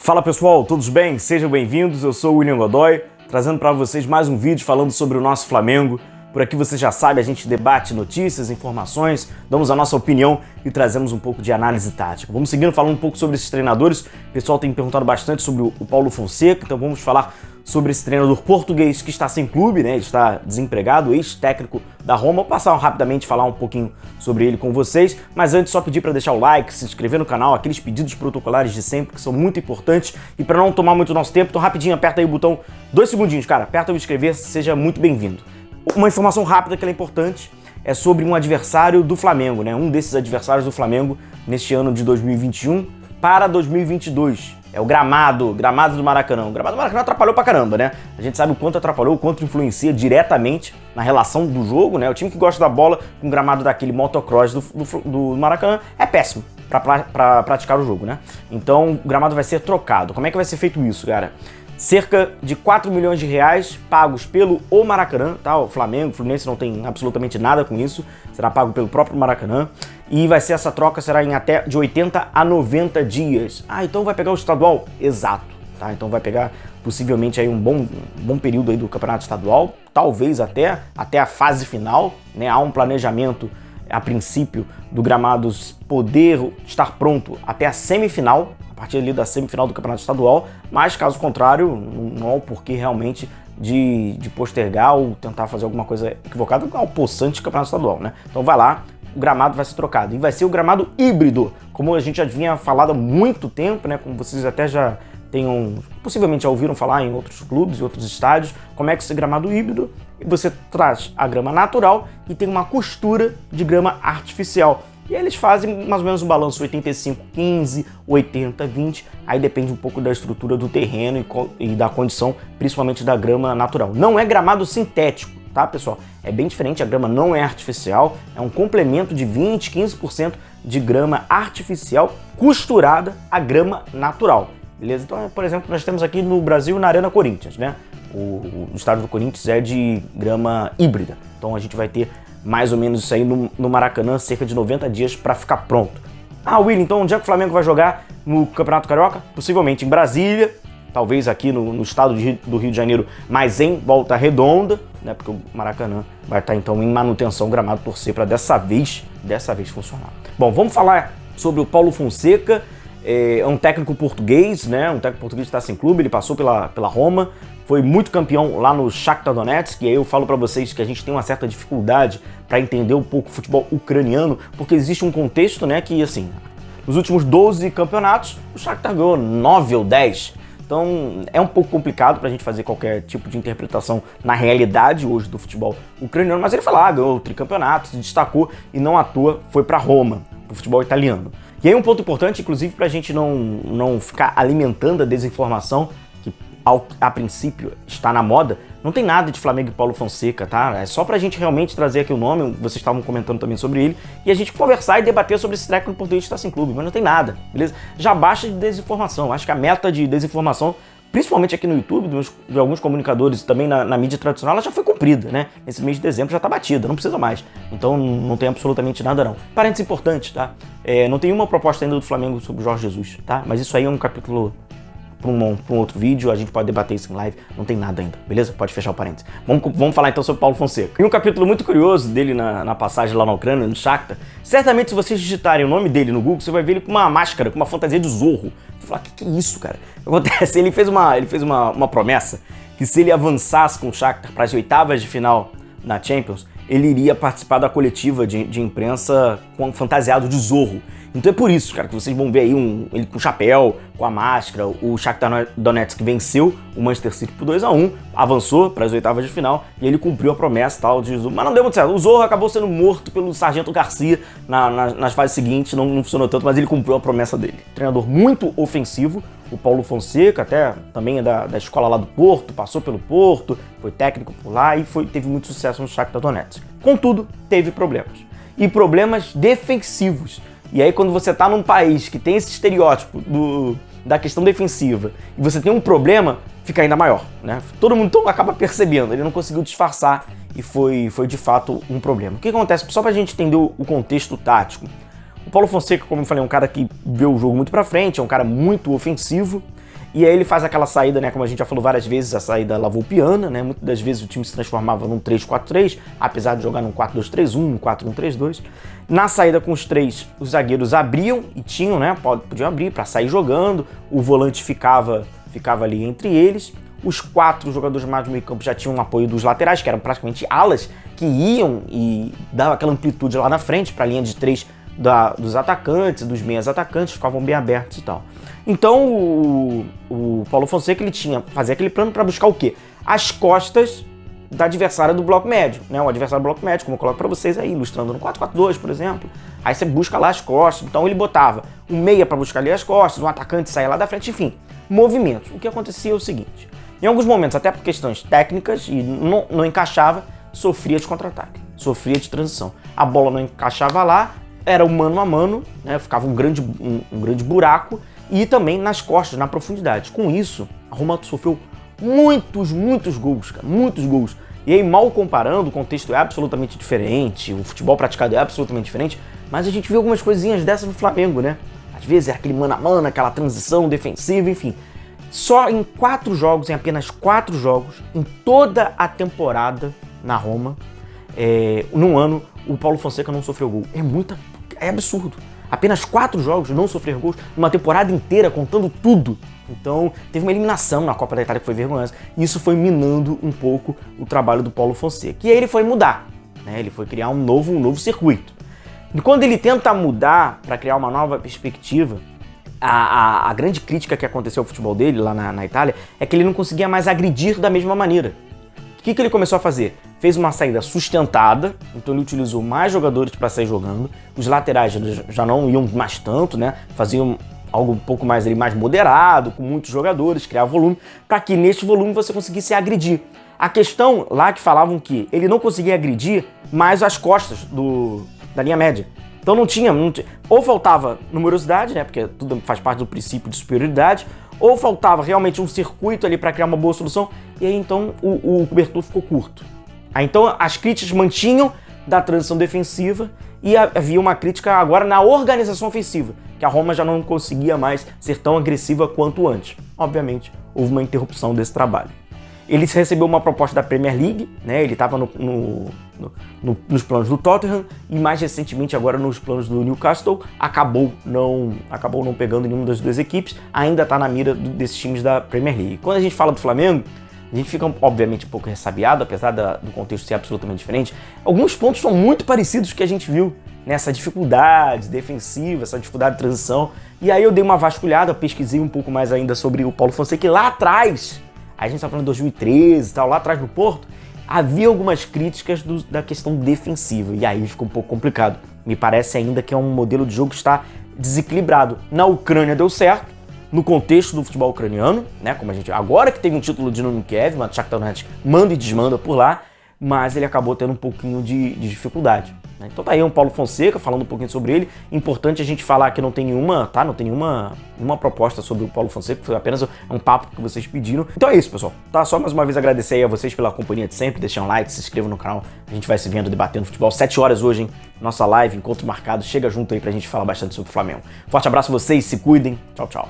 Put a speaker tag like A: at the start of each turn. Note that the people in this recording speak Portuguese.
A: Fala pessoal, todos bem? Sejam bem-vindos, eu sou o William Godoy, trazendo para vocês mais um vídeo falando sobre o nosso Flamengo. Por aqui você já sabe, a gente debate notícias, informações, damos a nossa opinião e trazemos um pouco de análise tática. Vamos seguindo falando um pouco sobre esses treinadores. O pessoal tem perguntado bastante sobre o Paulo Fonseca, então vamos falar sobre esse treinador português que está sem clube, né? Ele está desempregado, ex-técnico da Roma. Vou passar rapidamente, falar um pouquinho sobre ele com vocês, mas antes só pedir para deixar o like, se inscrever no canal, aqueles pedidos protocolares de sempre que são muito importantes, e para não tomar muito nosso tempo, então rapidinho aperta aí o botão, 2 segundinhos, cara, aperta o inscrever, seja muito bem-vindo. Uma informação rápida que é importante é sobre um adversário do Flamengo, né? Um desses adversários do Flamengo neste ano de 2021 para 2022. É o gramado do Maracanã. O gramado do Maracanã atrapalhou pra caramba, né? A gente sabe o quanto atrapalhou, o quanto influencia diretamente na relação do jogo, né? O time que gosta da bola com o gramado daquele motocross do Maracanã é péssimo pra praticar o jogo, né? Então o gramado vai ser trocado. Como é que vai ser feito isso, cara? Cerca de 4 milhões de reais pagos pelo Maracanã, tá? O Flamengo, o Fluminense não tem absolutamente nada com isso, será pago pelo próprio Maracanã. E vai ser essa troca, será em até de 80 a 90 dias. Ah, então vai pegar o estadual? Exato, tá? Então vai pegar possivelmente aí um bom período aí do campeonato estadual, talvez até a fase final, né? Há um planejamento a princípio do gramado poder estar pronto até a semifinal, a partir ali da semifinal do campeonato estadual, mas caso contrário, não há o porquê realmente de postergar ou tentar fazer alguma coisa equivocada ao possante campeonato estadual, né? Então vai lá, o gramado vai ser trocado e vai ser o gramado híbrido, como a gente já vinha falado há muito tempo, né? Como vocês até já possivelmente já ouviram falar em outros clubes e outros estádios, como é que esse gramado híbrido, você traz a grama natural e tem uma costura de grama artificial. E aí eles fazem mais ou menos um balanço 85-15, 80-20, aí depende um pouco da estrutura do terreno e da condição, principalmente da grama natural. Não é gramado sintético, tá, pessoal? É bem diferente, a grama não é artificial, é um complemento de 20, 15% de grama artificial costurada à grama natural, beleza? Então, por exemplo, nós temos aqui no Brasil, na Arena Corinthians, né? O estádio do Corinthians é de grama híbrida, então a gente vai ter mais ou menos isso aí no Maracanã, cerca de 90 dias para ficar pronto. Ah, William, então onde é que o Flamengo vai jogar no Campeonato Carioca? Possivelmente em Brasília, talvez aqui no estado do Rio de Janeiro, mas em Volta Redonda, né? Porque o Maracanã vai estar então em manutenção, gramado, torcer para dessa vez funcionar. Bom, vamos falar sobre o Paulo Fonseca. É um técnico português, né? Um técnico português que está sem clube, ele passou pela Roma, foi muito campeão lá no Shakhtar Donetsk, e aí eu falo para vocês que a gente tem uma certa dificuldade para entender um pouco o futebol ucraniano, porque existe um contexto, né, que assim, nos últimos 12 campeonatos, o Shakhtar ganhou 9 ou 10. Então é um pouco complicado para a gente fazer qualquer tipo de interpretação na realidade hoje do futebol ucraniano, mas ele foi lá, ganhou o tricampeonato, se destacou e não à toa foi para Roma, para o futebol italiano. E aí um ponto importante, inclusive, para a gente não ficar alimentando a desinformação, que a princípio está na moda, não tem nada de Flamengo e Paulo Fonseca, tá? É só pra gente realmente trazer aqui o nome, vocês estavam comentando também sobre ele, e a gente conversar e debater sobre esse técnico português que está sem clube, mas não tem nada, beleza? Já baixa de desinformação, acho que a meta de desinformação, principalmente aqui no YouTube, de alguns comunicadores e também na mídia tradicional, ela já foi cumprida, né? Nesse mês de dezembro já tá batida, não precisa mais. Então não tem absolutamente nada não. Parênteses importante, tá? Não tem uma proposta ainda do Flamengo sobre o Jorge Jesus, tá? Mas isso aí é um capítulo para um outro vídeo, a gente pode debater isso em live, não tem nada ainda, beleza? Pode fechar o parênteses. Vamos falar então sobre Paulo Fonseca. E um capítulo muito curioso dele na passagem lá na Ucrânia, no Shakhtar. Certamente se vocês digitarem o nome dele no Google, você vai ver ele com uma máscara, com uma fantasia de Zorro. Você vai falar, que é isso, cara? Acontece, ele fez uma promessa que se ele avançasse com o Shakhtar para as oitavas de final na Champions, ele iria participar da coletiva de imprensa fantasiado de Zorro. Então é por isso, cara, que vocês vão ver aí ele com o chapéu, com a máscara. O Shakhtar Donetsk venceu o Manchester City por 2-1, avançou para as oitavas de final e ele cumpriu a promessa tal de Zorro. Mas não deu muito certo. O Zorro acabou sendo morto pelo Sargento Garcia nas fases seguintes, não funcionou tanto, mas ele cumpriu a promessa dele. Treinador muito ofensivo, o Paulo Fonseca, até também é da escola lá do Porto, passou pelo Porto, foi técnico por lá e teve muito sucesso no Shakhtar Donetsk. Contudo, teve problemas. E problemas defensivos. E aí quando você tá num país que tem esse estereótipo da questão defensiva e você tem um problema, fica ainda maior, né? Todo mundo então acaba percebendo, ele não conseguiu disfarçar e foi de fato um problema. O que acontece? Só pra gente entender o contexto tático. O Paulo Fonseca, como eu falei, é um cara que vê o jogo muito pra frente, é um cara muito ofensivo E aí ele faz aquela saída, né, como a gente já falou várias vezes, a saída lavoupiana, né, muitas das vezes o time se transformava num 3-4-3, apesar de jogar num 4-2-3-1, num 4-1-3-2. Na saída com os três, os zagueiros abriam e tinham, né, podiam abrir para sair jogando, o volante ficava ali entre eles. Os 4 jogadores mais do meio campo já tinham o apoio dos laterais, que eram praticamente alas, que iam e davam aquela amplitude lá na frente para a linha de 3 dos atacantes, dos meias atacantes, ficavam bem abertos e tal. Então o Paulo Fonseca ele fazia aquele plano para buscar o quê? As costas da adversária do bloco médio, né? O adversário do bloco médio, como eu coloco para vocês aí, ilustrando no 4-4-2, por exemplo. Aí você busca lá as costas, então ele botava um meia para buscar ali as costas, um atacante saía lá da frente, enfim, movimentos. O que acontecia é o seguinte, em alguns momentos, até por questões técnicas, e não encaixava, sofria de contra-ataque, sofria de transição. A bola não encaixava lá, era o mano a mano, né? Ficava um grande buraco, e também nas costas, na profundidade. Com isso, a Roma sofreu muitos gols, cara, muitos gols. E aí, mal comparando, o contexto é absolutamente diferente, o futebol praticado é absolutamente diferente, mas a gente viu algumas coisinhas dessas no Flamengo, né? Às vezes é aquele mano a mano, aquela transição defensiva, enfim. Só em 4 jogos, em apenas 4 jogos, em toda a temporada na Roma, num ano, o Paulo Fonseca não sofreu gol. É absurdo. Apenas 4 jogos não sofrer gols, numa temporada inteira, contando tudo. Então, teve uma eliminação na Copa da Itália que foi vergonhosa. E isso foi minando um pouco o trabalho do Paulo Fonseca. E aí ele foi mudar, né? Ele foi criar um novo circuito. E quando ele tenta mudar para criar uma nova perspectiva, a grande crítica que aconteceu ao futebol dele lá na Itália é que ele não conseguia mais agredir da mesma maneira. O que ele começou a fazer? Fez uma saída sustentada, então ele utilizou mais jogadores para sair jogando, os laterais já não iam mais tanto, né? Faziam algo um pouco mais, mais moderado, com muitos jogadores, criar volume, para que neste volume você conseguisse agredir. A questão lá que falavam que ele não conseguia agredir mais as costas da linha média. Então não tinha, ou faltava numerosidade, né? Porque tudo faz parte do princípio de superioridade, ou faltava realmente um circuito ali para criar uma boa solução, e aí então o cobertor ficou curto. Aí então as críticas mantinham da transição defensiva e havia uma crítica agora na organização ofensiva, que a Roma já não conseguia mais ser tão agressiva quanto antes. Obviamente, houve uma interrupção desse trabalho. Ele recebeu uma proposta da Premier League, né? Ele estava nos planos do Tottenham e mais recentemente agora nos planos do Newcastle, acabou não pegando nenhuma das duas equipes, ainda está na mira desses times da Premier League. Quando a gente fala do Flamengo, a gente fica obviamente um pouco ressabiado, apesar do contexto ser absolutamente diferente. Alguns pontos são muito parecidos com o que a gente viu, nessa dificuldade defensiva, essa dificuldade de transição. E aí eu dei uma vasculhada, pesquisei um pouco mais ainda sobre o Paulo Fonseca, que lá atrás, a gente tá falando de 2013 e tal, lá atrás no Porto, havia algumas críticas da questão defensiva, e aí ficou um pouco complicado. Me parece ainda que é um modelo de jogo que está desequilibrado. Na Ucrânia deu certo, no contexto do futebol ucraniano, né, como a gente agora que teve um título de Dinamo Kiev, mas o Shakhtar Donetsk manda e desmanda por lá, mas ele acabou tendo um pouquinho de dificuldade. Né? Então tá aí um Paulo Fonseca falando um pouquinho sobre ele. Importante a gente falar que não tem nenhuma proposta sobre o Paulo Fonseca, foi apenas um papo que vocês pediram. Então é isso, pessoal. Tá, só mais uma vez agradecer aí a vocês pela companhia de sempre, deixem um like, se inscrevam no canal, a gente vai se vendo debatendo futebol. 7 horas hoje, hein? Nossa live, encontro marcado, chega junto aí pra gente falar bastante sobre o Flamengo. Forte abraço a vocês, se cuidem, tchau, tchau.